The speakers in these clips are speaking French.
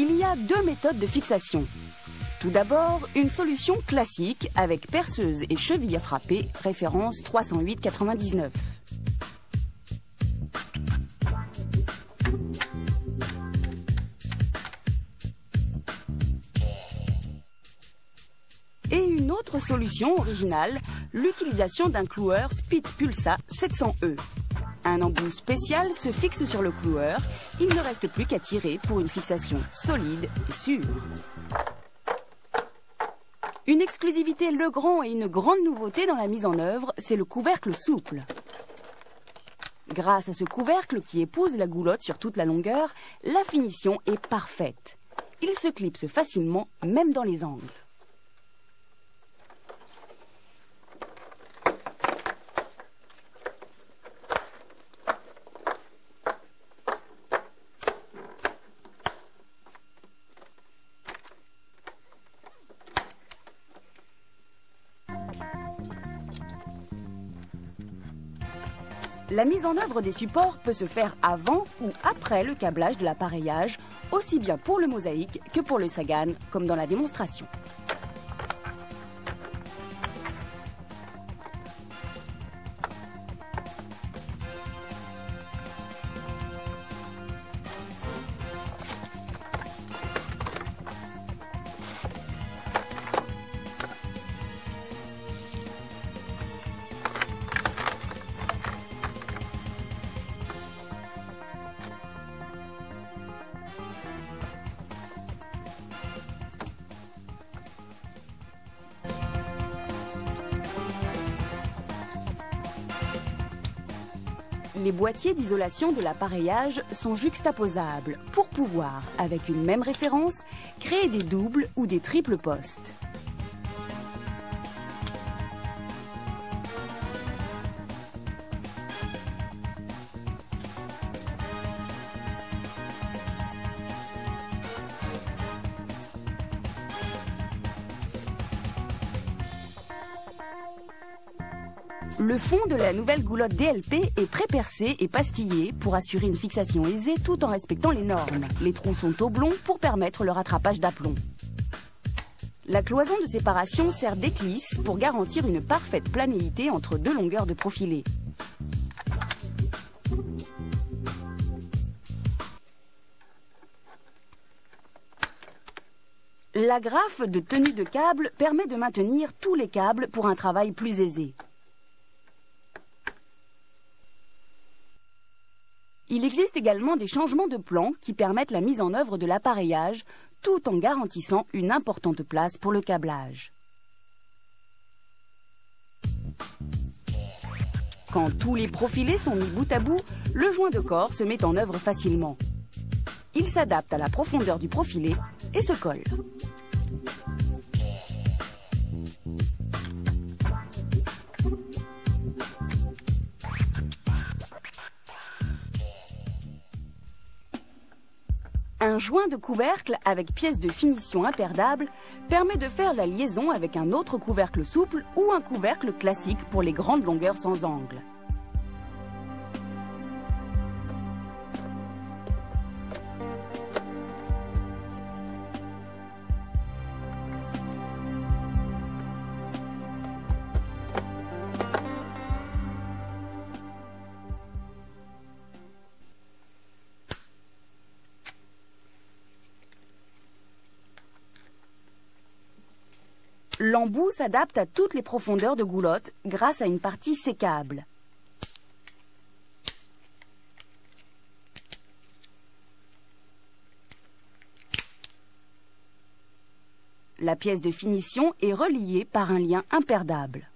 Il y a deux méthodes de fixation. Tout d'abord, une solution classique avec perceuse et cheville à frapper, référence 308,99. Et une autre solution originale, l'utilisation d'un cloueur Speed Pulsa 700E. Un embout spécial se fixe sur le cloueur, il ne reste plus qu'à tirer pour une fixation solide et sûre. Une exclusivité Legrand et une grande nouveauté dans la mise en œuvre, c'est le couvercle souple. Grâce à ce couvercle qui épouse la goulotte sur toute la longueur, la finition est parfaite. Il se clipse facilement, même dans les angles. La mise en œuvre des supports peut se faire avant ou après le câblage de l'appareillage, aussi bien pour le mosaïque que pour le Sagan, comme dans la démonstration. Les boîtiers d'isolation de l'appareillage sont juxtaposables pour pouvoir, avec une même référence, créer des doubles ou des triples postes. Le fond de la nouvelle goulotte DLP est pré-percé et pastillé pour assurer une fixation aisée tout en respectant les normes. Les trous sont oblongs pour permettre le rattrapage d'aplomb. La cloison de séparation sert d'éclisse pour garantir une parfaite planéité entre deux longueurs de profilé. La graffe de tenue de câble permet de maintenir tous les câbles pour un travail plus aisé. Il existe également des changements de plan qui permettent la mise en œuvre de l'appareillage tout en garantissant une importante place pour le câblage. Quand tous les profilés sont mis bout à bout, le joint de corps se met en œuvre facilement. Il s'adapte à la profondeur du profilé et se colle. Un joint de couvercle avec pièce de finition imperdable permet de faire la liaison avec un autre couvercle souple ou un couvercle classique pour les grandes longueurs sans angle. L'embout s'adapte à toutes les profondeurs de goulotte grâce à une partie sécable. La pièce de finition est reliée par un lien imperdable.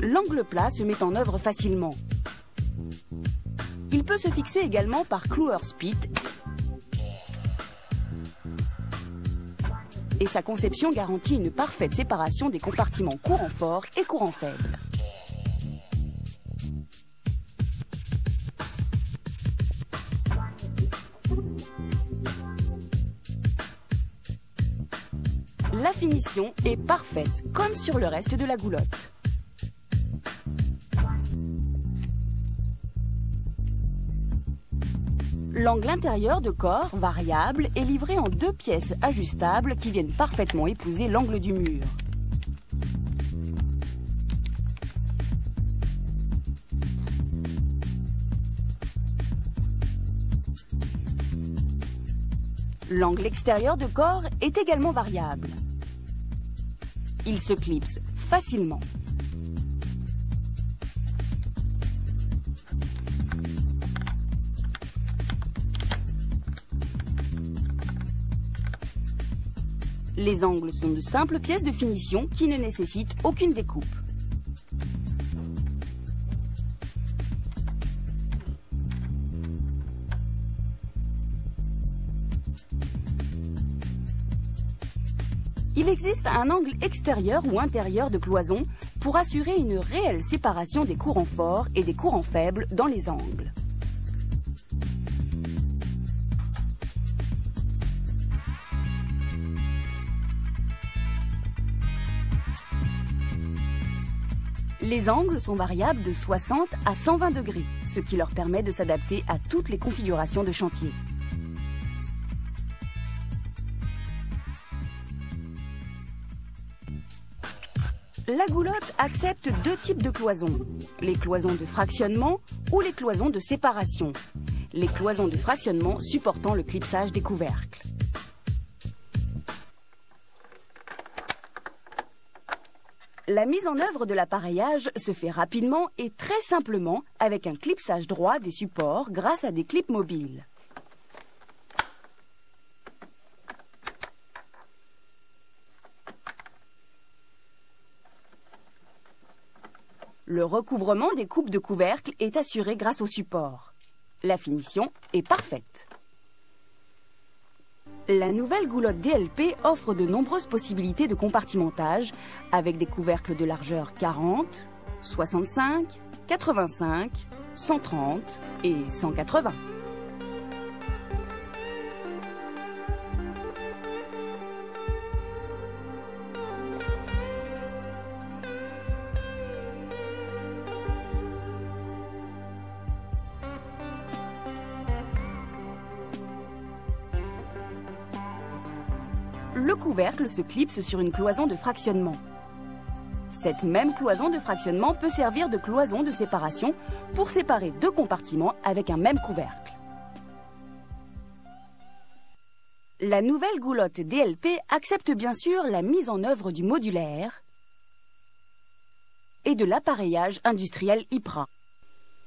L'angle plat se met en œuvre facilement. Il peut se fixer également par cloueur spit et sa conception garantit une parfaite séparation des compartiments courant fort et courant faible. La finition est parfaite, comme sur le reste de la goulotte. L'angle intérieur de corps, variable, est livré en 2 pièces ajustables qui viennent parfaitement épouser l'angle du mur. L'angle extérieur de corps est également variable. Il se clipse facilement. Les angles sont de simples pièces de finition qui ne nécessitent aucune découpe. Il existe un angle extérieur ou intérieur de cloison pour assurer une réelle séparation des courants forts et des courants faibles dans les angles. Les angles sont variables de 60 à 120 degrés, ce qui leur permet de s'adapter à toutes les configurations de chantier. La goulotte accepte 2 types de cloisons, les cloisons de fractionnement ou les cloisons de séparation. Les cloisons de fractionnement supportant le clipsage des couvercles. La mise en œuvre de l'appareillage se fait rapidement et très simplement avec un clipsage droit des supports grâce à des clips mobiles. Le recouvrement des coupes de couvercle est assuré grâce au support. La finition est parfaite. La nouvelle goulotte DLP offre de nombreuses possibilités de compartimentage avec des couvercles de largeur 40, 65, 85, 130 et 180. Le couvercle se clipse sur une cloison de fractionnement. Cette même cloison de fractionnement peut servir de cloison de séparation pour séparer 2 compartiments avec un même couvercle. La nouvelle goulotte DLP accepte bien sûr la mise en œuvre du modulaire et de l'appareillage industriel IPRA.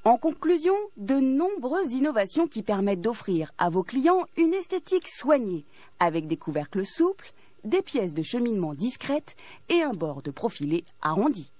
En conclusion, de nombreuses innovations qui permettent d'offrir à vos clients une esthétique soignée, avec des couvercles souples, des pièces de cheminement discrètes et un bord de profilé arrondi.